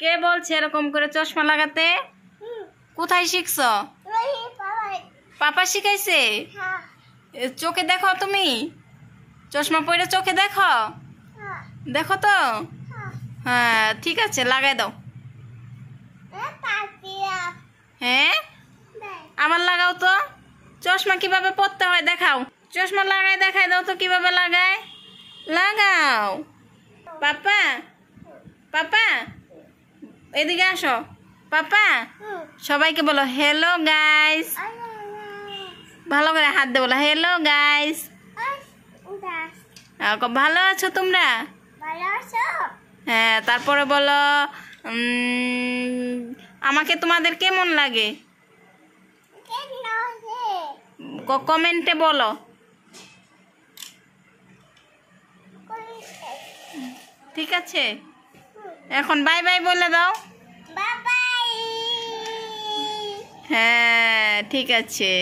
কে বলছে এরকম করে চশমা লাগাতে? কোথায় শিখছো? পাপা শিখাইছে? চোখে দেখো তুমি? চশমা পরে চোখে দেখো? দেখো তো? হ্যাঁ ঠিক আছে, লাগাই দাও। হ্যাঁ আবার লাগাও তো। চশমা কিভাবে পরতে হয় দেখাও। চশমা লাগাই দেখাই দাও তো কিভাবে লাগায়। লাগাও। পাপা পাপা এদিকে আসো। পাপা সবাইকে বলো হ্যালো গাইস। ভালো করে হাত দিয়ে বলো হ্যালো গাইস। ভালো আছো তোমরা? হ্যাঁ তারপরে বলো আমাকে তোমাদের কেমন লাগে কমেন্টে বলো। ঠিক আছে, এখন বাই বাই বলে দাও। হ্যাঁ ঠিক আছে।